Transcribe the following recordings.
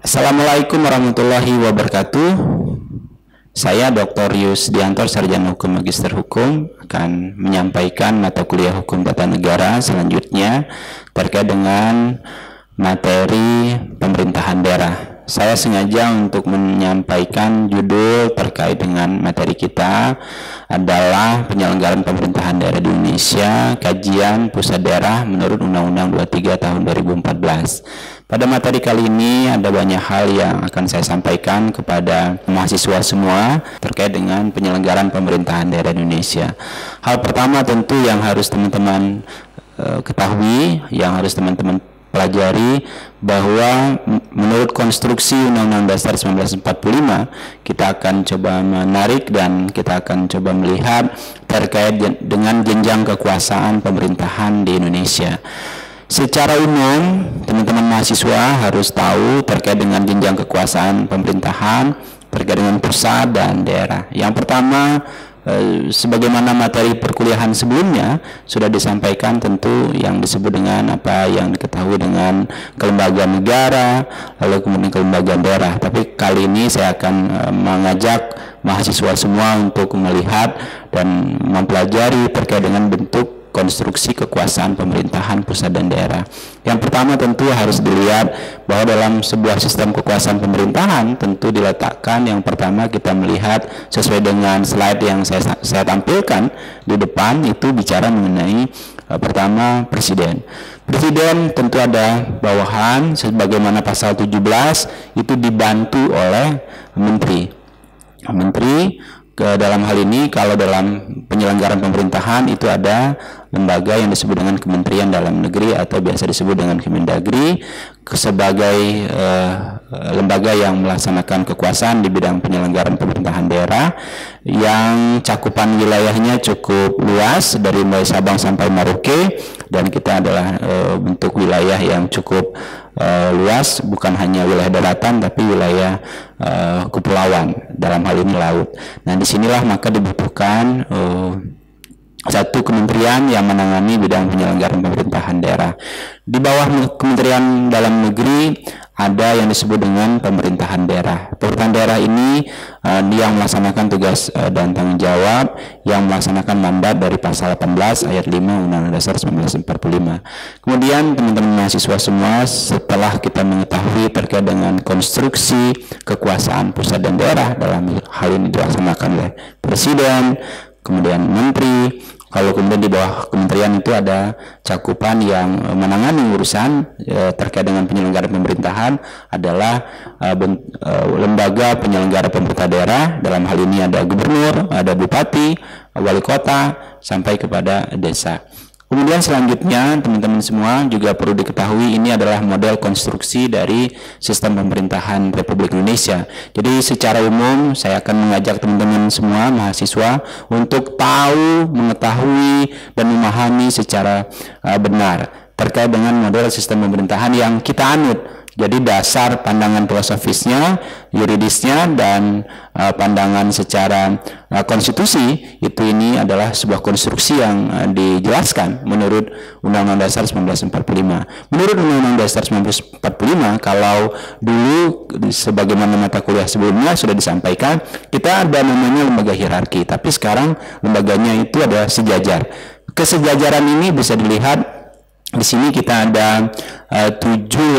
Assalamualaikum warahmatullahi wabarakatuh. Saya Dr. Yusdianto, Sarjana Hukum Magister Hukum, akan menyampaikan mata kuliah Hukum Tata Negara selanjutnya terkait dengan materi pemerintahan daerah. Saya sengaja untuk menyampaikan judul terkait dengan materi kita adalah penyelenggaraan pemerintahan daerah di Indonesia, kajian pusat daerah menurut Undang-Undang 23 tahun 2014. Pada materi kali ini ada banyak hal yang akan saya sampaikan kepada mahasiswa semua terkait dengan penyelenggaraan pemerintahan daerah di Indonesia. Hal pertama tentu yang harus teman-teman ketahui, yang harus teman-teman pelajari, bahwa menurut konstruksi Undang-Undang Dasar 1945 kita akan coba menarik dan kita akan coba melihat terkait dengan jenjang kekuasaan pemerintahan di Indonesia. Secara umum, teman-teman mahasiswa harus tahu terkait dengan jenjang kekuasaan pemerintahan terkait dengan pusat dan daerah. Yang pertama, sebagaimana materi perkuliahan sebelumnya sudah disampaikan, tentu yang disebut dengan apa yang diketahui dengan kelembagaan negara, lalu kemudian kelembagaan daerah. Tapi kali ini saya akan mengajak mahasiswa semua untuk melihat dan mempelajari terkait dengan bentuk konstruksi kekuasaan pemerintahan pusat dan daerah. Yang pertama tentu harus dilihat bahwa dalam sebuah sistem kekuasaan pemerintahan tentu diletakkan, yang pertama kita melihat sesuai dengan slide yang saya tampilkan di depan, itu bicara mengenai pertama presiden. Presiden tentu ada bawahan sebagaimana pasal 17 itu dibantu oleh menteri. Dalam hal ini, kalau dalam penyelenggaraan pemerintahan itu ada lembaga yang disebut dengan Kementerian Dalam Negeri atau biasa disebut dengan Kemendagri sebagai lembaga yang melaksanakan kekuasaan di bidang penyelenggaraan pemerintahan daerah yang cakupan wilayahnya cukup luas dari mulai Sabang sampai Merauke, dan kita adalah bentuk wilayah yang cukup luas, bukan hanya wilayah daratan tapi wilayah kepulauan, dalam hal ini laut. Nah, disinilah maka dibutuhkan satu kementerian yang menangani bidang penyelenggaraan pemerintahan daerah. Di bawah Kementerian Dalam Negeri ada yang disebut dengan pemerintahan daerah. Pemerintahan daerah ini yang melaksanakan tugas dan tanggung jawab, yang melaksanakan mandat dari pasal 18 ayat 5 Undang-Undang Dasar 1945. Kemudian teman-teman mahasiswa semua, setelah kita mengetahui terkait dengan konstruksi kekuasaan pusat dan daerah, dalam hal ini dilaksanakan oleh presiden, kemudian menteri. Kalau kemudian di bawah kementerian itu ada cakupan yang menangani urusan terkait dengan penyelenggaraan pemerintahan adalah lembaga penyelenggara pemerintah daerah. Dalam hal ini ada gubernur, ada bupati, wali kota, sampai kepada desa. Kemudian selanjutnya teman-teman semua juga perlu diketahui, ini adalah model konstruksi dari sistem pemerintahan Republik Indonesia. Jadi secara umum saya akan mengajak teman-teman semua mahasiswa untuk tahu, mengetahui, dan memahami secara benar terkait dengan model sistem pemerintahan yang kita anut. Jadi dasar pandangan filosofisnya, yuridisnya, dan pandangan secara konstitusi itu, ini adalah sebuah konstruksi yang dijelaskan menurut Undang-Undang Dasar 1945. Menurut Undang-Undang Dasar 1945, kalau dulu sebagaimana mata kuliah sebelumnya sudah disampaikan, kita ada namanya lembaga hierarki, tapi sekarang lembaganya itu ada sejajar. Kesejajaran ini bisa dilihat di sini, kita ada 7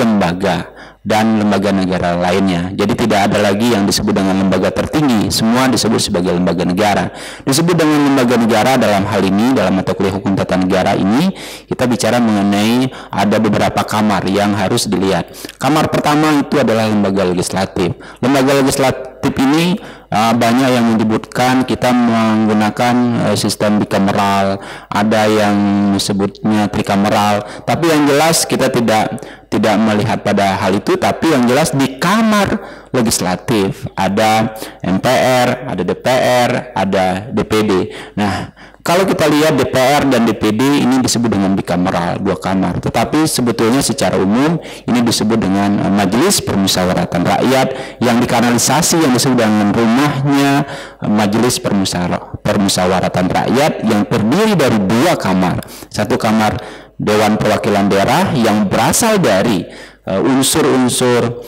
lembaga dan lembaga negara lainnya. Jadi tidak ada lagi yang disebut dengan lembaga tertinggi, semua disebut sebagai lembaga negara. Disebut dengan lembaga negara dalam hal ini, dalam mata kuliah Hukum Tata Negara ini, kita bicara mengenai ada beberapa kamar yang harus dilihat. Kamar pertama itu adalah lembaga legislatif. Lembaga legislatif ini banyak yang menyebutkan kita menggunakan sistem bikameral, ada yang disebutnya trikameral, tapi yang jelas kita tidak melihat pada hal itu. Tapi yang jelas di kamar legislatif ada MPR, ada DPR, ada DPD. Nah, kalau kita lihat DPR dan DPD ini disebut dengan bikameral, 2 kamar. Tetapi sebetulnya secara umum ini disebut dengan Majelis Permusyawaratan Rakyat, yang dikanalisasi yang disebut dengan rumahnya Majelis Permusyawaratan Rakyat, yang terdiri dari 2 kamar. Satu kamar Dewan Perwakilan Daerah yang berasal dari unsur-unsur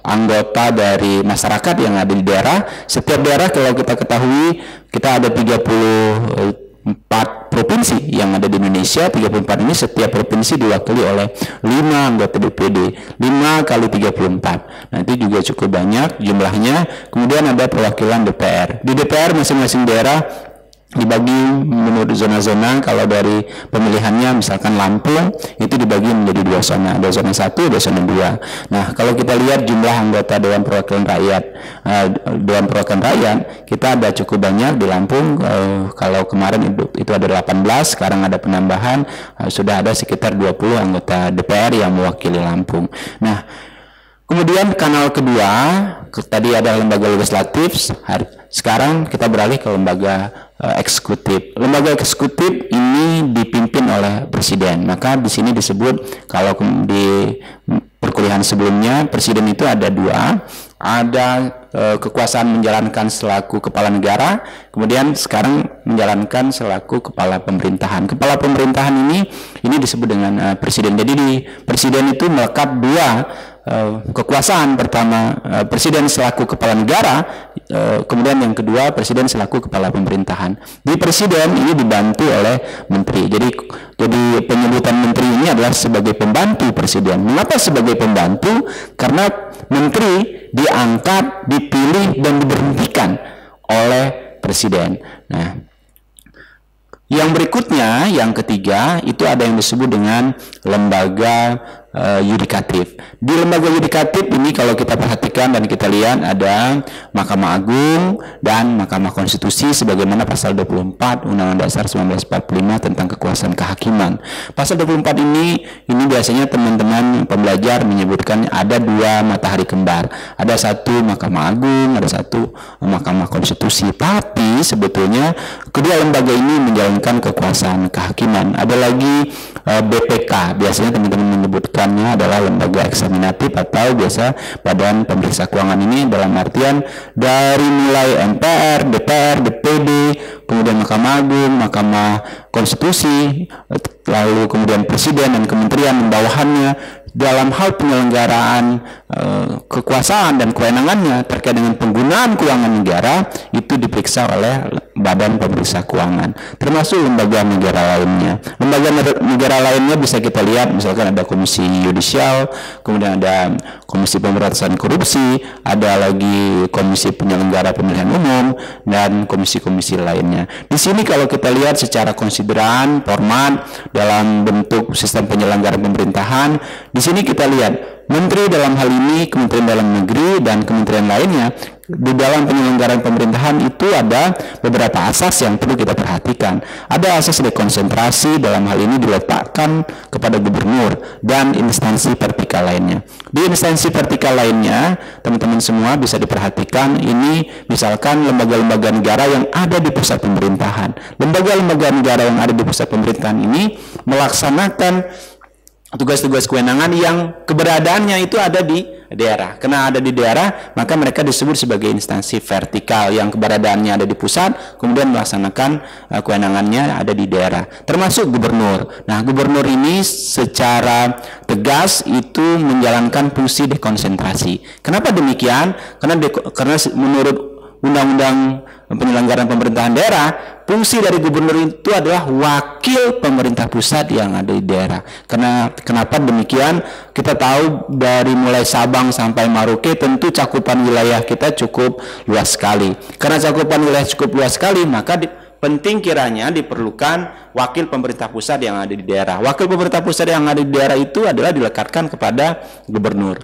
anggota dari masyarakat yang ada di daerah. Setiap daerah kalau kita ketahui kita ada 34 provinsi yang ada di Indonesia. 34 ini setiap provinsi diwakili oleh 5 anggota DPD, 5 kali 34. Nanti juga cukup banyak jumlahnya. Kemudian ada perwakilan DPR. Di DPR masing-masing daerah dibagi menurut zona-zona. Kalau dari pemilihannya misalkan Lampung itu dibagi menjadi 2 zona, ada zona 1, ada zona 2. Nah, kalau kita lihat jumlah anggota Dewan Perwakilan Rakyat, kita ada cukup banyak di Lampung. Kalau kemarin itu ada 18, sekarang ada penambahan, sudah ada sekitar 20 anggota DPR yang mewakili Lampung. Nah, kemudian kanal kedua, tadi ada lembaga legislatif, sekarang kita beralih ke lembaga eksekutif. Lembaga eksekutif ini dipimpin oleh presiden. Maka di sini disebut, kalau di perkuliahan sebelumnya, presiden itu ada 2, ada kekuasaan menjalankan selaku kepala negara, kemudian sekarang menjalankan selaku kepala pemerintahan. Kepala pemerintahan ini disebut dengan presiden. Jadi di presiden itu melekat 2 kekuasaan. Pertama presiden selaku kepala negara, kemudian yang kedua presiden selaku kepala pemerintahan. Di presiden ini dibantu oleh menteri. Jadi penyebutan menteri ini adalah sebagai pembantu presiden. Mengapa sebagai pembantu? Karena menteri diangkat, dipilih dan diberhentikan oleh presiden. Nah, yang berikutnya, yang ketiga, itu ada yang disebut dengan lembaga yudikatif. Di lembaga yudikatif ini kalau kita perhatikan dan kita lihat ada Mahkamah Agung dan Mahkamah Konstitusi sebagaimana pasal 24 Undang-Undang Dasar 1945 tentang kekuasaan kehakiman. Pasal 24 ini biasanya teman-teman pembelajar menyebutkan ada 2 matahari kembar. Ada 1 Mahkamah Agung, ada 1 Mahkamah Konstitusi. Tapi sebetulnya kedua lembaga ini menjalankan kekuasaan kehakiman. Ada lagi BPK, biasanya teman-teman menyebutkannya adalah lembaga eksaminatif atau biasa Badan Pemeriksa Keuangan. Ini dalam artian dari mulai MPR, DPR, DPD, kemudian Mahkamah Agung, Mahkamah Konstitusi, lalu kemudian Presiden dan kementerian membawahannya dalam hal penyelenggaraan kekuasaan dan kewenangannya terkait dengan penggunaan keuangan negara itu diperiksa oleh Badan Pemeriksa Keuangan, termasuk lembaga negara lainnya. Lembaga negara lainnya bisa kita lihat, misalkan ada Komisi Yudisial, kemudian ada Komisi Pemberantasan Korupsi, ada lagi Komisi Penyelenggara Pemilihan Umum, dan komisi-komisi lainnya. Di sini kalau kita lihat secara konsideran, format dalam bentuk sistem penyelenggaraan pemerintahan, di sini kita lihat menteri dalam hal ini, Kementerian Dalam Negeri dan kementerian lainnya di dalam penyelenggaraan pemerintahan itu ada beberapa asas yang perlu kita perhatikan. Ada asas dekonsentrasi, dalam hal ini diletakkan kepada gubernur dan instansi vertikal lainnya. Di instansi vertikal lainnya, teman-teman semua bisa diperhatikan, ini misalkan lembaga-lembaga negara yang ada di pusat pemerintahan. Lembaga-lembaga negara yang ada di pusat pemerintahan ini melaksanakan tugas-tugas kewenangan yang keberadaannya itu ada di daerah. Karena ada di daerah, maka mereka disebut sebagai instansi vertikal yang keberadaannya ada di pusat, kemudian melaksanakan kewenangannya ada di daerah. Termasuk gubernur. Nah, gubernur ini secara tegas itu menjalankan fungsi dekonsentrasi. Kenapa demikian? Karena menurut Undang-Undang Penyelenggaraan Pemerintahan Daerah, fungsi dari gubernur itu adalah wakil pemerintah pusat yang ada di daerah. Kenapa demikian? Kita tahu dari mulai Sabang sampai Maroke tentu cakupan wilayah kita cukup luas sekali. Karena cakupan wilayah cukup luas sekali, maka penting kiranya diperlukan wakil pemerintah pusat yang ada di daerah. Wakil pemerintah pusat yang ada di daerah itu adalah dilekatkan kepada gubernur.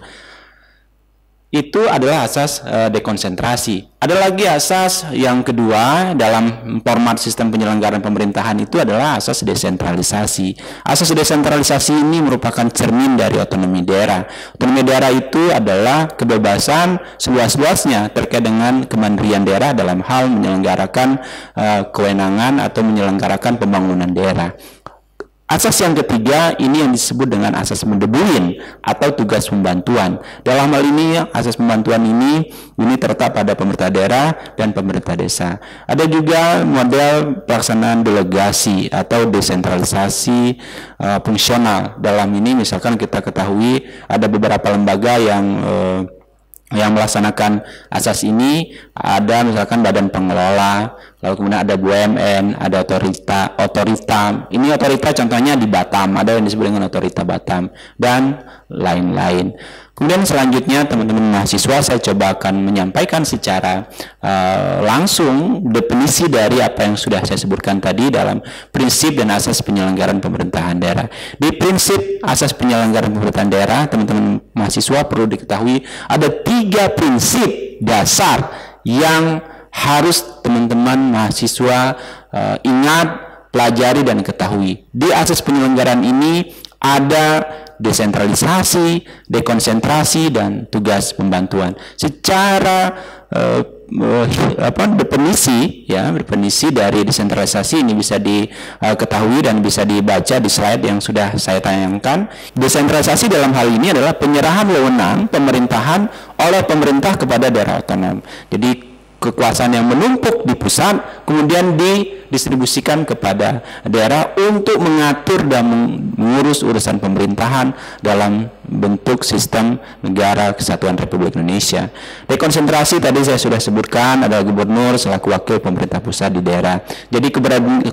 Itu adalah asas dekonsentrasi. Ada lagi asas yang kedua dalam format sistem penyelenggaraan pemerintahan itu adalah asas desentralisasi. Asas desentralisasi ini merupakan cermin dari otonomi daerah. Otonomi daerah itu adalah kebebasan seluas-luasnya terkait dengan kemandirian daerah dalam hal menyelenggarakan kewenangan atau menyelenggarakan pembangunan daerah. Asas yang ketiga ini yang disebut dengan asas mendebuin atau tugas pembantuan. Dalam hal ini asas pembantuan ini terletak pada pemerintah daerah dan pemerintah desa. Ada juga model pelaksanaan delegasi atau desentralisasi fungsional. Dalam ini misalkan kita ketahui ada beberapa lembaga yang melaksanakan asas ini, ada misalkan badan pengelola, lalu kemudian ada BUMN, ada otorita. Ini otorita contohnya di Batam, ada yang disebut dengan otorita Batam, dan lain-lain. Kemudian selanjutnya teman-teman mahasiswa saya coba akan menyampaikan secara langsung definisi dari apa yang sudah saya sebutkan tadi dalam prinsip dan asas penyelenggaraan pemerintahan daerah. Di prinsip asas penyelenggaraan pemerintahan daerah, teman-teman mahasiswa perlu diketahui ada 3 prinsip dasar yang harus teman-teman mahasiswa ingat, pelajari, dan ketahui. Di asas penyelenggaraan ini ada desentralisasi, dekonsentrasi, dan tugas pembantuan. Secara definisi dari desentralisasi ini bisa diketahui dan bisa dibaca di slide yang sudah saya tayangkan. Desentralisasi dalam hal ini adalah penyerahan wewenang pemerintahan oleh pemerintah kepada daerah otonom. Jadi kekuasaan yang menumpuk di pusat kemudian didistribusikan kepada daerah untuk mengatur dan mengurus urusan pemerintahan dalam bentuk sistem negara kesatuan Republik Indonesia. Dekonsentrasi tadi saya sudah sebutkan adalah gubernur selaku wakil pemerintah pusat di daerah. Jadi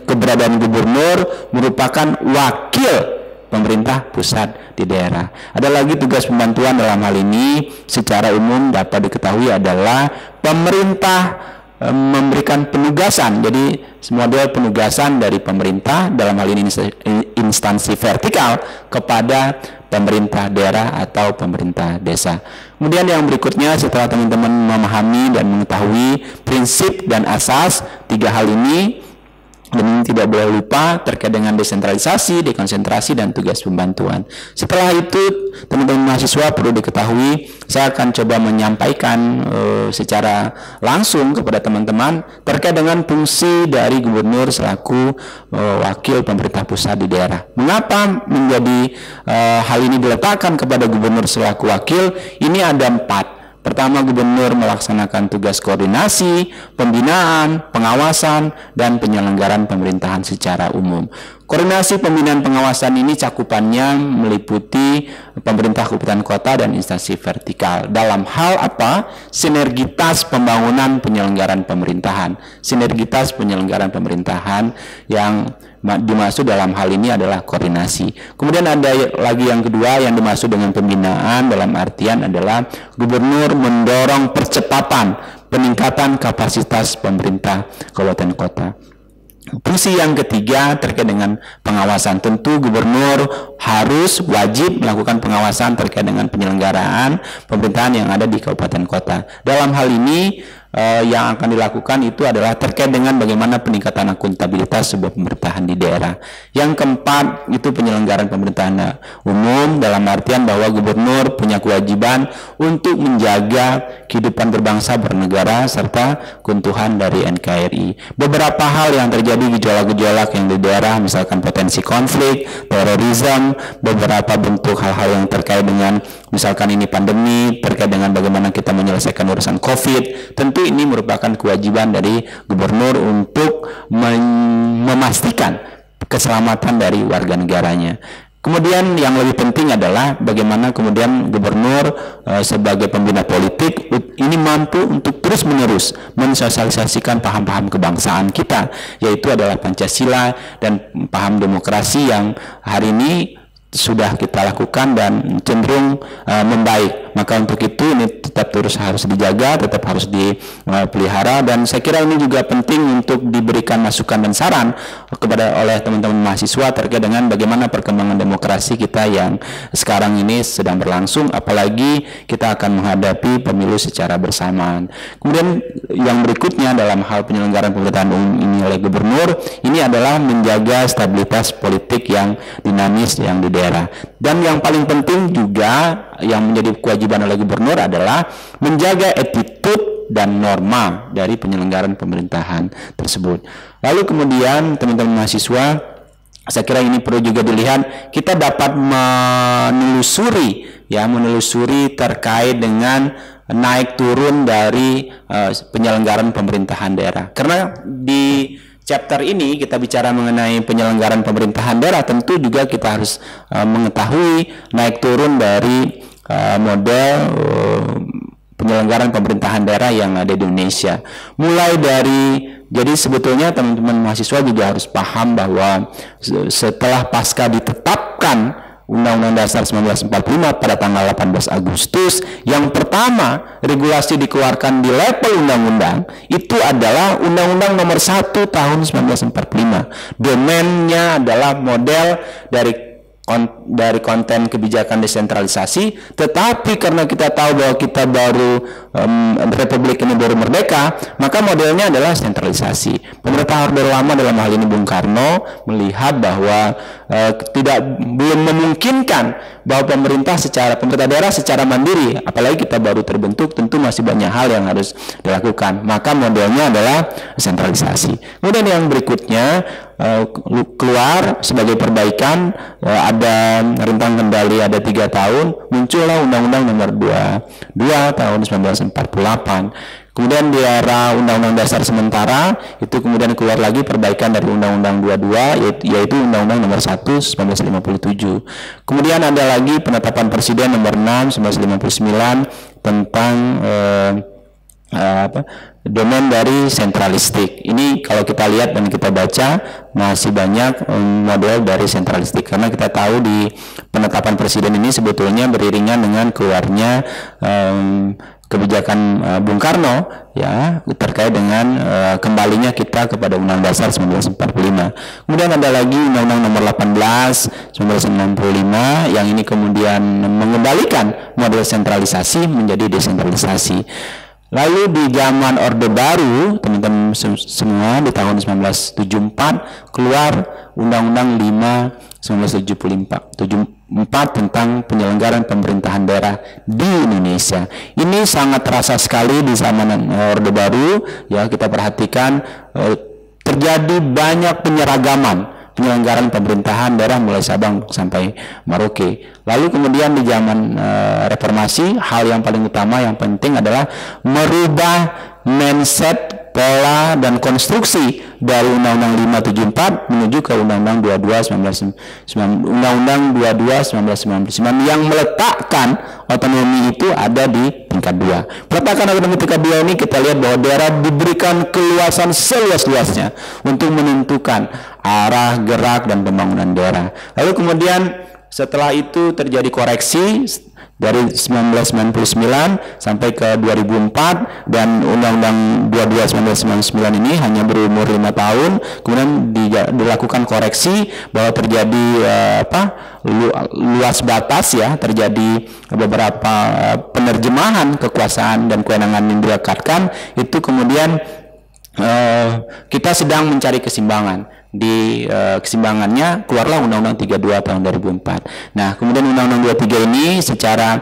keberadaan gubernur merupakan wakil pemerintah pusat di daerah. Ada lagi tugas pembantuan dalam hal ini secara umum dapat diketahui adalah pemerintah memberikan penugasan. Jadi model penugasan dari pemerintah dalam hal ini instansi vertikal kepada pemerintah daerah atau pemerintah desa. Kemudian yang berikutnya setelah teman-teman memahami dan mengetahui prinsip dan asas 3 hal ini, dan ini tidak boleh lupa terkait dengan desentralisasi, dekonsentrasi, dan tugas pembantuan. Setelah itu, teman-teman mahasiswa perlu diketahui, saya akan coba menyampaikan secara langsung kepada teman-teman terkait dengan fungsi dari gubernur selaku wakil pemerintah pusat di daerah. Mengapa menjadi hal ini diletakkan kepada gubernur selaku wakil? Ini ada 4. Pertama, gubernur melaksanakan tugas koordinasi, pembinaan, pengawasan, dan penyelenggaraan pemerintahan secara umum. Koordinasi, pembinaan, pengawasan ini cakupannya meliputi pemerintah kabupaten kota dan instansi vertikal. Dalam hal apa? Sinergitas pembangunan penyelenggaraan pemerintahan. Sinergitas penyelenggaraan pemerintahan yang dimaksud dalam hal ini adalah koordinasi. Kemudian ada lagi yang kedua yang dimaksud dengan pembinaan, dalam artian adalah gubernur mendorong percepatan peningkatan kapasitas pemerintah kabupaten kota. Fungsi yang ketiga terkait dengan pengawasan. Tentu gubernur harus wajib melakukan pengawasan terkait dengan penyelenggaraan pemerintahan yang ada di kabupaten kota. Dalam hal ini yang akan dilakukan itu adalah terkait dengan bagaimana peningkatan akuntabilitas sebuah pemerintahan di daerah. Yang keempat itu penyelenggaraan pemerintahan umum, dalam artian bahwa gubernur punya kewajiban untuk menjaga kehidupan berbangsa bernegara serta keutuhan dari NKRI. Beberapa hal yang terjadi, gejolak-gejolak yang di daerah, misalkan potensi konflik, terorisme, beberapa bentuk hal-hal yang terkait dengan misalkan ini pandemi, terkait dengan bagaimana kita menyelesaikan urusan COVID. Tentu ini merupakan kewajiban dari gubernur untuk memastikan keselamatan dari warga negaranya. Kemudian yang lebih penting adalah bagaimana kemudian gubernur sebagai pembina politik ini mampu untuk terus-menerus mensosialisasikan paham-paham kebangsaan kita, yaitu adalah Pancasila dan paham demokrasi yang hari ini sudah kita lakukan dan cenderung membaik. Maka untuk itu ini tetap terus harus dijaga, tetap harus dipelihara, dan saya kira ini juga penting untuk diberikan masukan dan saran kepada oleh teman-teman mahasiswa terkait dengan bagaimana perkembangan demokrasi kita yang sekarang ini sedang berlangsung, apalagi kita akan menghadapi pemilu secara bersamaan. Kemudian yang berikutnya dalam hal penyelenggaraan pemerintahan umum ini oleh gubernur, ini adalah menjaga stabilitas politik yang dinamis yang di daerah. Dan yang paling penting juga yang menjadi kewajiban oleh gubernur adalah menjaga attitude dan norma dari penyelenggaraan pemerintahan tersebut. Lalu kemudian teman-teman mahasiswa, saya kira ini perlu juga dilihat. Kita dapat menelusuri terkait dengan naik turun dari penyelenggaraan pemerintahan daerah. Karena di chapter ini kita bicara mengenai penyelenggaraan pemerintahan daerah, tentu juga kita harus mengetahui naik turun dari model penyelenggaraan pemerintahan daerah yang ada di Indonesia. Jadi sebetulnya teman-teman mahasiswa juga harus paham bahwa setelah pasca ditetapkan Undang-Undang Dasar 1945 pada tanggal 18 Agustus, yang pertama regulasi dikeluarkan di level undang-undang itu adalah Undang-Undang Nomor 1 Tahun 1945. Domainnya adalah model dari konten kebijakan desentralisasi, tetapi karena kita tahu bahwa kita baru republik ini baru merdeka, maka modelnya adalah sentralisasi. Pemerintah Orde Lama dalam hal ini Bung Karno melihat bahwa belum memungkinkan bahwa pemerintah daerah secara mandiri, apalagi kita baru terbentuk, tentu masih banyak hal yang harus dilakukan. Maka modelnya adalah sentralisasi. Kemudian yang berikutnya keluar sebagai perbaikan, ada rentang kendali ada 3 tahun, muncullah Undang-Undang Nomor 22 Tahun 1948. Kemudian di era Undang-Undang Dasar sementara itu kemudian keluar lagi perbaikan dari Undang-Undang 22 yaitu Undang-Undang Nomor 1 1957. Kemudian ada lagi penetapan Presiden Nomor 6 1959 tentang domain dari sentralistik. Ini kalau kita lihat dan kita baca masih banyak model dari sentralistik, karena kita tahu di penetapan presiden ini sebetulnya beriringan dengan keluarnya kebijakan Bung Karno ya terkait dengan kembalinya kita kepada Undang-Undang Dasar 1945. Kemudian ada lagi Undang-Undang Nomor 18 1965 yang ini kemudian mengembalikan model sentralisasi menjadi desentralisasi. Lalu di zaman Orde Baru, teman-teman semua, di tahun 1974 keluar Undang-Undang 5 1974 tentang penyelenggaraan pemerintahan daerah di Indonesia. Ini sangat terasa sekali di zaman Orde Baru ya, kita perhatikan terjadi banyak penyeragaman penyelenggaraan pemerintahan daerah mulai Sabang sampai Merauke. Lalu kemudian di zaman reformasi, hal yang paling utama yang penting adalah merubah mindset, pola dan konstruksi dari Undang-Undang 574 menuju ke Undang-Undang 22 1999 yang meletakkan otonomi itu ada di tingkat 2. Peletakan otonomi tingkat 2 ini kita lihat bahwa daerah diberikan keluasan seluas-luasnya untuk menentukan arah, gerak dan pembangunan daerah. Lalu kemudian setelah itu terjadi koreksi dari 1999 sampai ke 2004, dan Undang-Undang 22 1999 ini hanya berumur 5 tahun. Kemudian dilakukan koreksi bahwa terjadi luas batas ya, terjadi beberapa penerjemahan kekuasaan dan kewenangan yang dilekatkan. Itu kemudian kita sedang mencari keseimbangan. Di keseimbangannya keluarlah Undang-Undang 32 tahun 2004. Nah, kemudian Undang-Undang 23 ini secara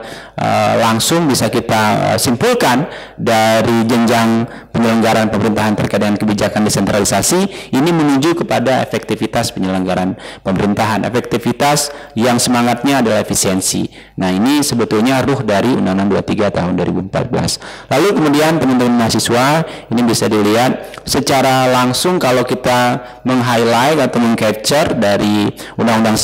langsung bisa kita simpulkan dari jenjang penyelenggaraan pemerintahan terkait dengan kebijakan desentralisasi ini menuju kepada efektivitas penyelenggaraan pemerintahan, efektivitas yang semangatnya adalah efisiensi. Nah, ini sebetulnya ruh dari Undang-Undang 23 tahun 2014. Lalu kemudian teman-teman mahasiswa ini bisa dilihat secara langsung kalau kita meng-highlight atau meng-capture dari Undang-Undang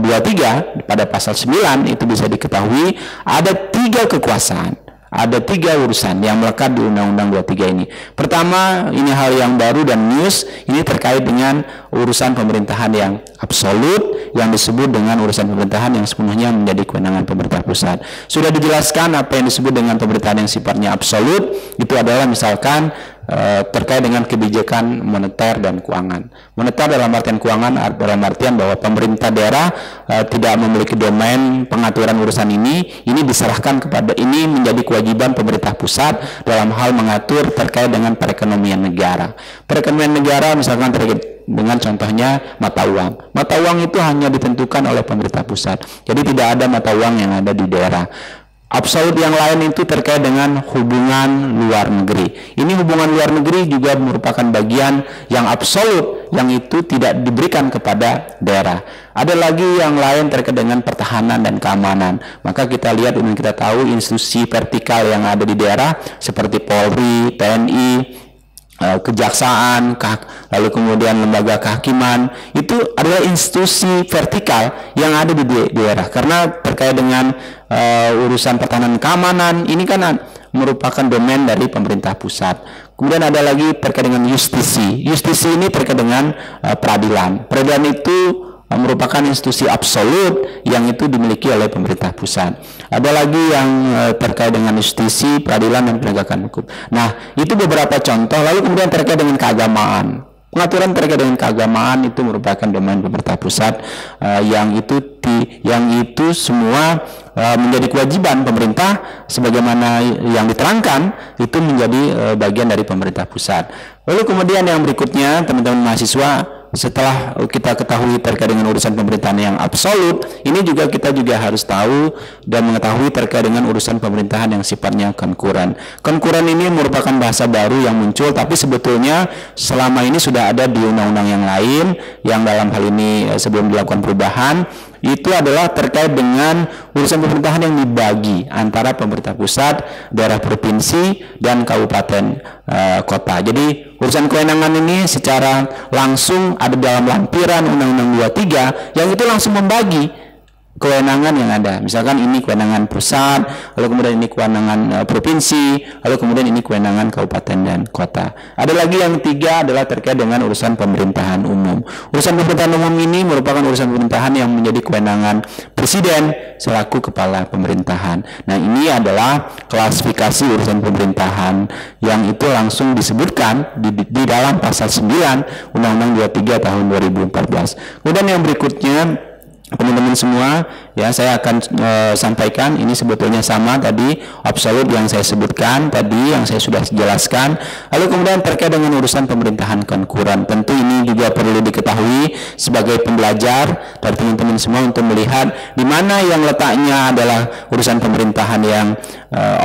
23 pada pasal 9 itu bisa diketahui ada 3 kekuasaan, ada 3 urusan yang melekat di Undang-Undang 23 ini. Pertama, ini hal yang baru dan news, ini terkait dengan urusan pemerintahan yang absolut yang disebut dengan urusan pemerintahan yang sepenuhnya menjadi kewenangan pemerintah pusat. Sudah dijelaskan apa yang disebut dengan pemerintahan yang sifatnya absolut, itu adalah misalkan terkait dengan kebijakan moneter dan keuangan. Moneter dalam artian keuangan dalam artian bahwa pemerintah daerah tidak memiliki domain pengaturan urusan ini diserahkan kepada, ini menjadi kewajiban pemerintah pusat dalam hal mengatur terkait dengan perekonomian negara. Perekonomian negara misalkan terkait dengan contohnya mata uang. Mata uang itu hanya ditentukan oleh pemerintah pusat. Jadi tidak ada mata uang yang ada di daerah. Absolut yang lain itu terkait dengan hubungan luar negeri. Ini hubungan luar negeri juga merupakan bagian yang absolut, yang itu tidak diberikan kepada daerah. Ada lagi yang lain terkait dengan pertahanan dan keamanan. Maka kita lihat dan kita tahu institusi vertikal yang ada di daerah seperti Polri, TNI, kejaksaan, lalu kemudian lembaga kehakiman, itu adalah institusi vertikal yang ada di daerah. Karena terkait dengan urusan pertahanan keamanan ini kan merupakan domain dari pemerintah pusat. Kemudian ada lagi terkait dengan justisi. Justisi ini terkait dengan peradilan. Peradilan itu merupakan institusi absolut yang itu dimiliki oleh pemerintah pusat. Ada lagi yang terkait dengan justisi, peradilan, dan penegakan hukum. Nah, itu beberapa contoh. Lalu kemudian terkait dengan keagamaan. Pengaturan terkait dengan keagamaan itu merupakan domain pemerintah pusat, yang itu semua menjadi kewajiban pemerintah sebagaimana yang diterangkan itu menjadi bagian dari pemerintah pusat. Lalu kemudian yang berikutnya, teman-teman mahasiswa, setelah kita ketahui terkait dengan urusan pemerintahan yang absolut, ini juga kita juga harus tahu dan mengetahui terkait dengan urusan pemerintahan yang sifatnya konkuren. Konkuren ini merupakan bahasa baru yang muncul, tapi sebetulnya selama ini sudah ada di undang-undang yang lain, yang dalam hal ini sebelum dilakukan perubahan, itu adalah terkait dengan urusan pemerintahan yang dibagi antara pemerintah pusat, daerah provinsi, dan kabupaten kota. Jadi urusan kewenangan ini secara langsung ada dalam lampiran Undang-Undang 23 yang itu langsung membagi kewenangan yang ada. Misalkan ini kewenangan pusat, lalu kemudian ini kewenangan provinsi, lalu kemudian ini kewenangan kabupaten dan kota. Ada lagi yang ketiga adalah terkait dengan urusan pemerintahan umum. Urusan pemerintahan umum ini merupakan urusan pemerintahan yang menjadi kewenangan presiden selaku kepala pemerintahan. Nah, ini adalah klasifikasi urusan pemerintahan yang itu langsung disebutkan di dalam pasal 9 Undang-Undang 23 tahun 2014. Kemudian yang berikutnya, teman-teman semua, ya, saya akan sampaikan ini sebetulnya sama tadi absolut yang saya sebutkan tadi, yang saya sudah jelaskan. Lalu kemudian terkait dengan urusan pemerintahan konkuren, tentu ini juga perlu diketahui sebagai pembelajar dari teman-teman semua untuk melihat di mana yang letaknya adalah urusan pemerintahan yang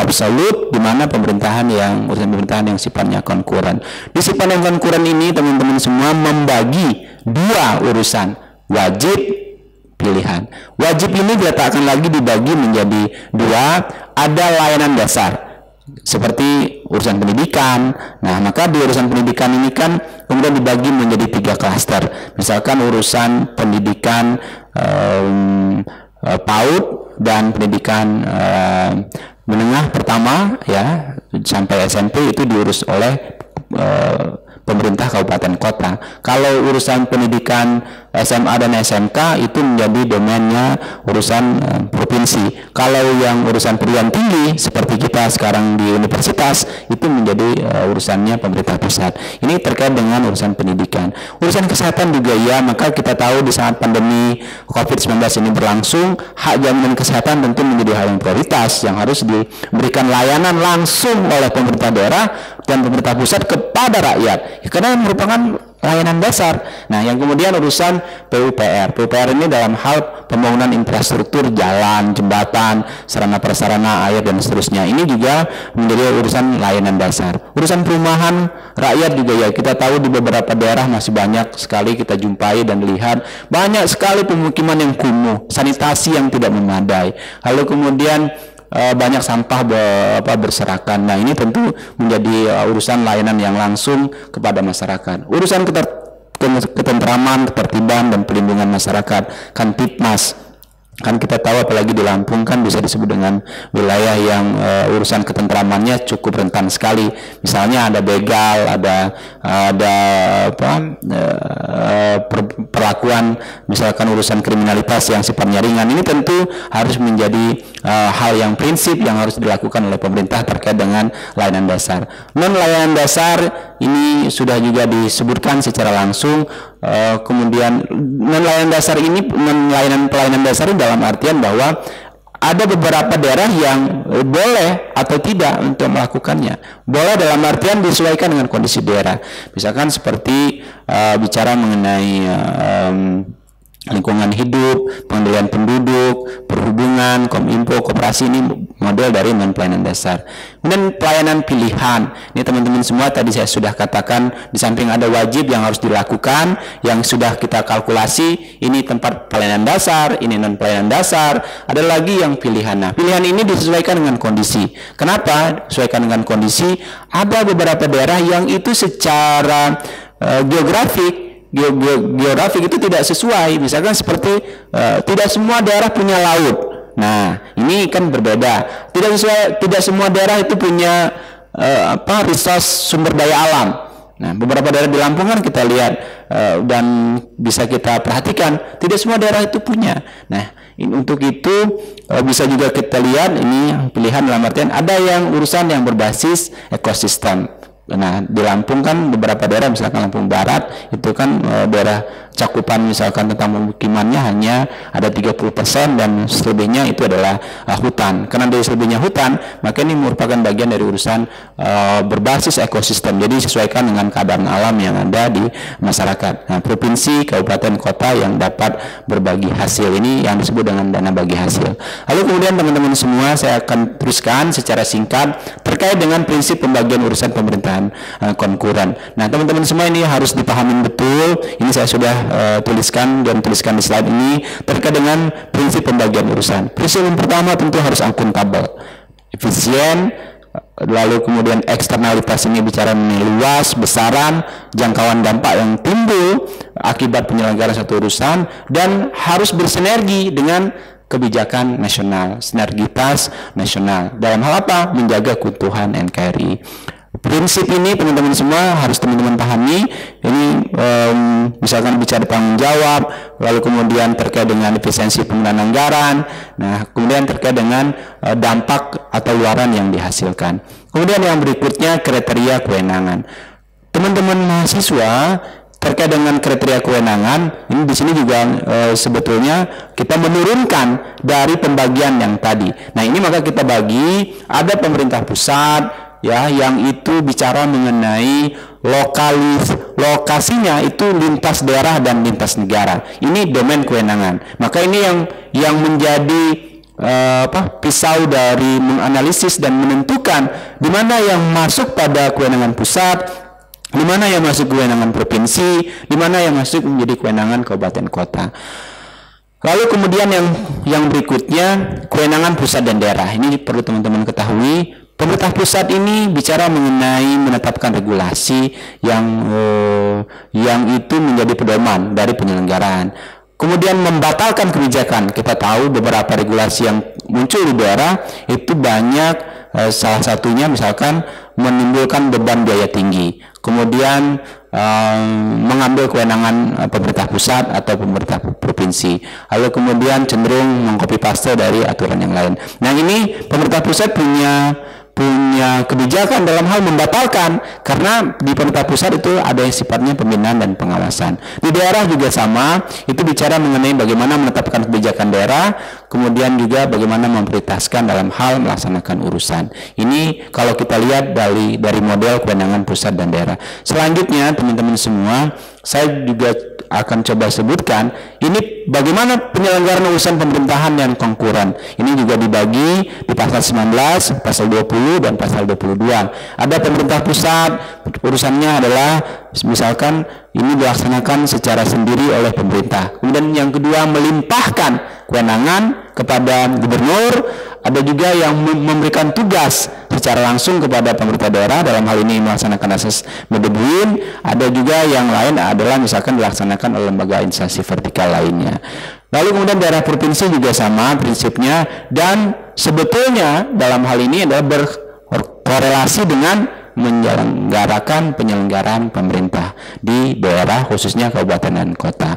absolut, di mana urusan pemerintahan yang sifatnya konkuren. Di sifat yang konkuren ini teman-teman semua membagi dua urusan, wajib, pilihan. Wajib ini diletakkan lagi dibagi menjadi dua, ada layanan dasar seperti urusan pendidikan. Nah, maka di urusan pendidikan ini kan kemudian dibagi menjadi 3 klaster. Misalkan urusan pendidikan PAUD dan pendidikan menengah pertama, ya, sampai SMP itu diurus oleh pemerintah kabupaten kota. Kalau urusan pendidikan SMA dan SMK itu menjadi domainnya urusan provinsi. Kalau yang urusan perguruan tinggi seperti kita sekarang di universitas itu menjadi urusannya pemerintah pusat. Ini terkait dengan urusan pendidikan. Urusan kesehatan juga, ya, maka kita tahu di saat pandemi COVID-19 ini berlangsung, hak jaminan kesehatan tentu menjadi hal yang prioritas yang harus diberikan layanan langsung oleh pemerintah daerah dan pemerintah pusat kepada rakyat, karena merupakan layanan dasar. Nah, yang kemudian urusan PUPR. PUPR ini dalam hal pembangunan infrastruktur jalan, jembatan, sarana prasarana air dan seterusnya. Ini juga menjadi urusan layanan dasar. Urusan perumahan rakyat juga, ya, kita tahu di beberapa daerah masih banyak sekali kita jumpai dan lihat banyak sekali pemukiman yang kumuh, sanitasi yang tidak memadai. Lalu kemudian banyak sampah berserakan. Nah, ini tentu menjadi urusan layanan yang langsung kepada masyarakat. Urusan ketentraman, ketertiban, dan pelindungan masyarakat, Kamtipmas. Kan kita tahu apalagi di Lampung kan bisa disebut dengan wilayah yang urusan ketentramannya cukup rentan sekali. Misalnya ada begal, ada perlakuan misalkan urusan kriminalitas yang sifatnya ringan. Ini tentu harus menjadi hal yang prinsip yang harus dilakukan oleh pemerintah terkait dengan layanan dasar. Non layanan dasar ini sudah juga disebutkan secara langsung. Kemudian non layanan dasar ini, pelayanan dasar ini dalam artian bahwa ada beberapa daerah yang boleh atau tidak untuk melakukannya. Boleh dalam artian disesuaikan dengan kondisi daerah. Misalkan seperti bicara mengenai lingkungan hidup, pengendalian penduduk, perhubungan, kominfo, koperasi. Ini model dari non pelayanan dasar. Kemudian pelayanan pilihan, ini teman-teman semua tadi saya sudah katakan, di samping ada wajib yang harus dilakukan, yang sudah kita kalkulasi, ini tempat pelayanan dasar, ini non pelayanan dasar, ada lagi yang pilihan. Nah, pilihan ini disesuaikan dengan kondisi. Kenapa disesuaikan dengan kondisi? Ada beberapa daerah yang itu secara geografik itu tidak sesuai. Misalkan seperti tidak semua daerah punya laut. Nah, ini kan berbeda. Tidak semua daerah itu punya resource sumber daya alam. Nah, beberapa daerah di Lampung kan kita lihat dan bisa kita perhatikan, tidak semua daerah itu punya. Nah, untuk itu bisa juga kita lihat ini pilihan dalam artian ada yang urusan yang berbasis ekosistem. Nah, di Lampung kan beberapa daerah, misalkan Lampung Barat itu kan daerah cakupan misalkan tentang pemukimannya hanya ada 30% dan selebihnya itu adalah hutan. Karena dari selebihnya hutan, maka ini merupakan bagian dari urusan berbasis ekosistem. Jadi sesuaikan dengan keadaan alam yang ada di masyarakat. Nah, provinsi, kabupaten, kota yang dapat berbagi hasil ini yang disebut dengan dana bagi hasil. Lalu kemudian teman-teman semua, saya akan teruskan secara singkat terkait dengan prinsip pembagian urusan pemerintahan konkuren. Nah, teman-teman semua ini harus dipahami betul. Ini saya sudah tuliskan di slide ini terkait dengan prinsip pembagian urusan. Prinsip yang pertama tentu harus akuntabel, efisien, lalu kemudian eksternalitas ini bicara mengenai luas, besaran, jangkauan dampak yang timbul akibat penyelenggaraan satu urusan, dan harus bersinergi dengan kebijakan nasional, sinergitas nasional. Dalam hal apa? Menjaga keutuhan NKRI. Prinsip ini teman-teman semua harus teman-teman pahami. Ini misalkan bicara tanggung jawab, lalu kemudian terkait dengan efisiensi penggunaan anggaran, nah kemudian terkait dengan dampak atau luaran yang dihasilkan. Kemudian yang berikutnya kriteria kewenangan. Teman-teman mahasiswa terkait dengan kriteria kewenangan, ini di sini juga sebetulnya kita menurunkan dari pembagian yang tadi. Nah, ini maka kita bagi, ada pemerintah pusat ya yang itu bicara mengenai lokasinya itu lintas daerah dan lintas negara. Ini domain kewenangan. Maka ini yang menjadi pisau dari menganalisis dan menentukan di mana yang masuk pada kewenangan pusat, di mana yang masuk kewenangan provinsi, di mana yang masuk menjadi kewenangan kabupaten kota. Lalu kemudian yang berikutnya kewenangan pusat dan daerah. Ini perlu teman-teman ketahui. Pemerintah pusat ini bicara mengenai menetapkan regulasi yang itu menjadi pedoman dari penyelenggaraan. Kemudian membatalkan kebijakan. Kita tahu beberapa regulasi yang muncul di daerah itu banyak, salah satunya misalkan menimbulkan beban biaya tinggi. Kemudian mengambil kewenangan pemerintah pusat atau pemerintah provinsi. Lalu kemudian cenderung mengcopy paste dari aturan yang lain. Nah, ini pemerintah pusat punya kebijakan dalam hal membatalkan, karena di pemerintah pusat itu ada yang sifatnya pembinaan dan pengawasan. Di daerah juga sama, itu bicara mengenai bagaimana menetapkan kebijakan daerah, kemudian juga bagaimana memprioritaskan dalam hal melaksanakan urusan. Ini kalau kita lihat dari model kewenangan pusat dan daerah. Selanjutnya teman-teman semua, saya juga akan coba sebutkan ini bagaimana penyelenggaraan urusan pemerintahan yang konkuren. Ini juga dibagi di pasal 19, pasal 20 dan pasal 22. Ada pemerintah pusat, urusannya adalah misalkan ini dilaksanakan secara sendiri oleh pemerintah. Kemudian yang kedua, melimpahkan kewenangan kepada gubernur. Ada juga yang memberikan tugas secara langsung kepada pemerintah daerah, dalam hal ini melaksanakan asas Medebuin. Ada juga yang lain adalah misalkan dilaksanakan oleh lembaga instansi vertikal lainnya. Lalu kemudian daerah provinsi juga sama prinsipnya, dan sebetulnya dalam hal ini adalah berkorelasi dengan menyelenggarakan penyelenggaraan pemerintah di daerah, khususnya kabupaten dan kota.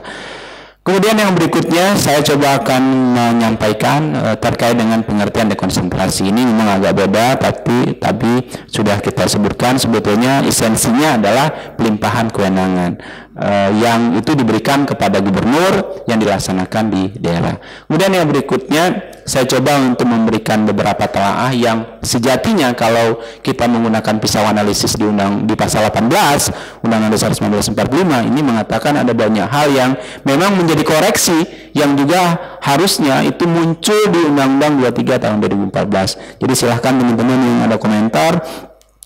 Kemudian yang berikutnya saya coba akan menyampaikan terkait dengan pengertian dekonsentrasi. Ini memang agak beda, tapi sudah kita sebutkan sebetulnya esensinya adalah pelimpahan kewenangan yang itu diberikan kepada gubernur yang dilaksanakan di daerah. Kemudian yang berikutnya saya coba untuk memberikan beberapa telaah yang sejatinya kalau kita menggunakan pisau analisis di pasal 18 Undang-Undang Dasar 1945 ini mengatakan ada banyak hal yang memang menjadi koreksi yang juga harusnya itu muncul di Undang-Undang 23 tahun 2014. Jadi silahkan teman-teman yang ada komentar,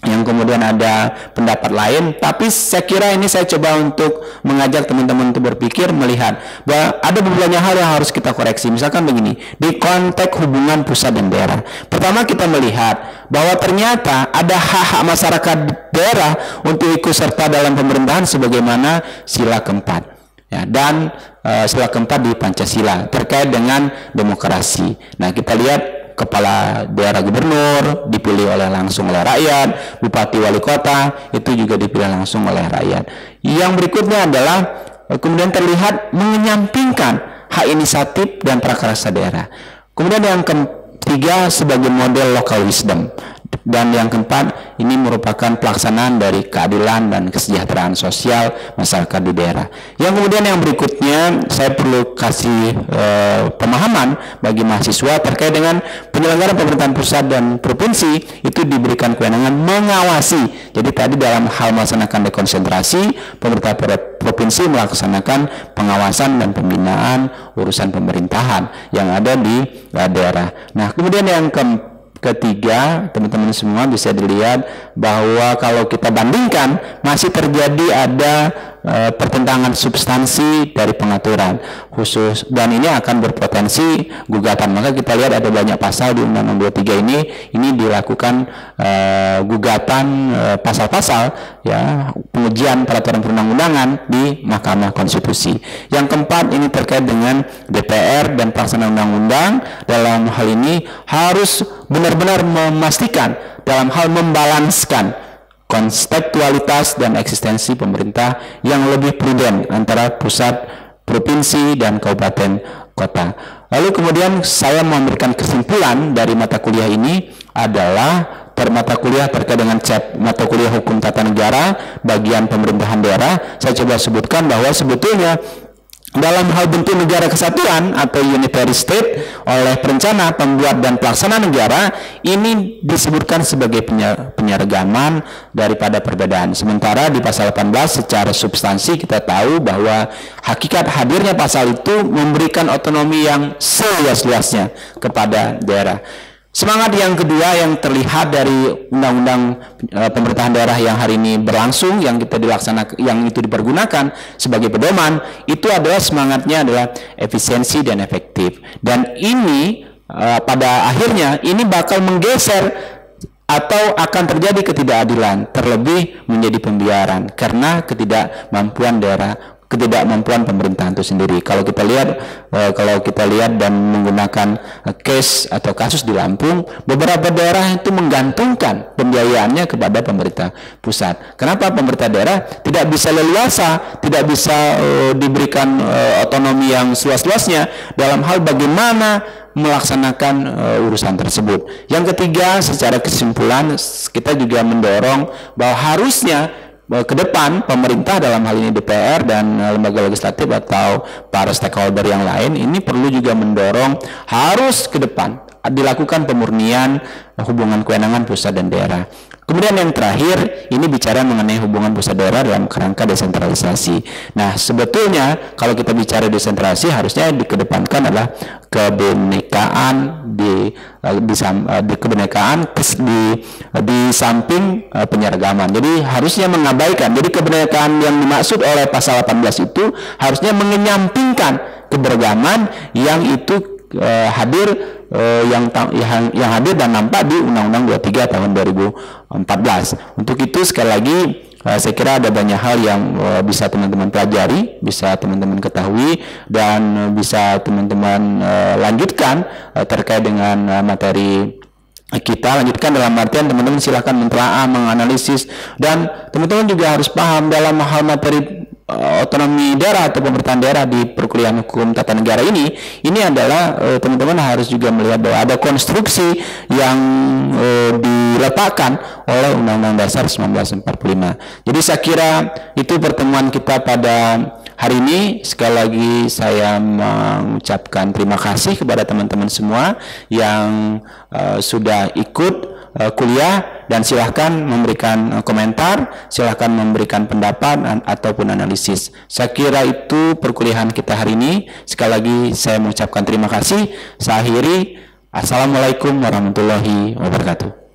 yang kemudian ada pendapat lain, tapi saya kira ini saya coba untuk mengajak teman-teman untuk berpikir, melihat bahwa ada beberapa hal yang harus kita koreksi. Misalkan begini, di konteks hubungan pusat dan daerah, pertama kita melihat bahwa ternyata ada hak-hak masyarakat daerah untuk ikut serta dalam pemerintahan sebagaimana sila keempat, ya, dan sila keempat di Pancasila terkait dengan demokrasi. Nah, kita lihat kepala daerah gubernur dipilih langsung oleh rakyat, bupati wali kota itu juga dipilih langsung oleh rakyat. Yang berikutnya adalah kemudian terlihat menyampingkan hak inisiatif dan prakarsa daerah. Kemudian yang ketiga sebagai model local wisdom. Dan yang keempat, ini merupakan pelaksanaan dari keadilan dan kesejahteraan sosial masyarakat di daerah. Yang kemudian yang berikutnya, saya perlu kasih pemahaman bagi mahasiswa terkait dengan penyelenggaraan pemerintahan pusat dan provinsi itu diberikan kewenangan mengawasi. Jadi tadi dalam hal melaksanakan dekonsentrasi, pemerintah provinsi melaksanakan pengawasan dan pembinaan urusan pemerintahan yang ada di daerah. Nah, kemudian yang ketiga, teman-teman semua bisa dilihat bahwa kalau kita bandingkan masih terjadi ada pertentangan substansi dari pengaturan khusus, dan ini akan berpotensi gugatan. Maka kita lihat ada banyak pasal di Undang-Undang 23 ini dilakukan gugatan pasal-pasal, ya, pengujian peraturan perundang-undangan di Mahkamah Konstitusi. Yang keempat, ini terkait dengan DPR dan pelaksanaan undang-undang. Dalam hal ini harus benar-benar memastikan dalam hal membalanskan kontekstualitas dan eksistensi pemerintah yang lebih prudent antara pusat, provinsi, dan kabupaten kota. Lalu kemudian saya memberikan kesimpulan dari mata kuliah ini adalah mata kuliah terkait dengan mata kuliah hukum tata negara bagian pemerintahan daerah. Saya coba sebutkan bahwa sebetulnya dalam hal bentuk negara kesatuan atau unitary state oleh perencana, pembuat, dan pelaksana negara ini disebutkan sebagai penyeragaman daripada perbedaan. Sementara di pasal 18 secara substansi kita tahu bahwa hakikat hadirnya pasal itu memberikan otonomi yang seluas-luasnya kepada daerah. Semangat yang kedua yang terlihat dari undang-undang pemerintahan daerah yang hari ini berlangsung, yang kita dilaksanakan, yang itu dipergunakan sebagai pedoman, itu adalah semangatnya adalah efisiensi dan efektif. Dan ini pada akhirnya ini bakal menggeser atau akan terjadi ketidakadilan, terlebih menjadi pembiaran karena ketidakmampuan pemerintahan itu sendiri. Kalau kita lihat dan menggunakan case atau kasus di Lampung, beberapa daerah itu menggantungkan pembiayaannya kepada pemerintah pusat. Kenapa pemerintah daerah tidak bisa leluasa, tidak bisa diberikan otonomi yang seluas-luasnya dalam hal bagaimana melaksanakan urusan tersebut. Yang ketiga, secara kesimpulan kita juga mendorong bahwa harusnya ke depan pemerintah dalam hal ini DPR dan lembaga legislatif atau para stakeholder yang lain ini perlu juga mendorong harus ke depan dilakukan pemurnian hubungan kewenangan pusat dan daerah. Kemudian yang terakhir ini bicara mengenai hubungan pusat daerah dalam kerangka desentralisasi. Nah, sebetulnya kalau kita bicara desentralisasi harusnya dikedepankan adalah kebenekaan di samping penyeragaman. Jadi harusnya mengabaikan. Jadi kebenekaan yang dimaksud oleh pasal 18 itu harusnya mengenyampingkan keberagaman yang itu hadir yang hadir dan nampak di Undang-Undang 23 tahun 2014. Untuk itu sekali lagi saya kira ada banyak hal yang bisa teman-teman pelajari, bisa teman-teman ketahui, dan bisa teman-teman lanjutkan terkait dengan materi kita. Lanjutkan dalam artian teman-teman silahkan mentelaah, menganalisis, dan teman-teman juga harus paham dalam hal materi otonomi daerah atau pemerintahan daerah di perkuliahan hukum tata negara ini adalah teman-teman harus juga melihat bahwa ada konstruksi yang diletakkan oleh Undang-Undang Dasar 1945. Jadi saya kira itu pertemuan kita pada hari ini sekali lagi saya mengucapkan terima kasih kepada teman-teman semua yang sudah ikut kuliah, dan silahkan memberikan komentar, silahkan memberikan pendapat ataupun analisis. Saya kira itu perkuliahan kita hari ini. Sekali lagi saya mengucapkan terima kasih. Saya akhiri. Assalamualaikum warahmatullahi wabarakatuh.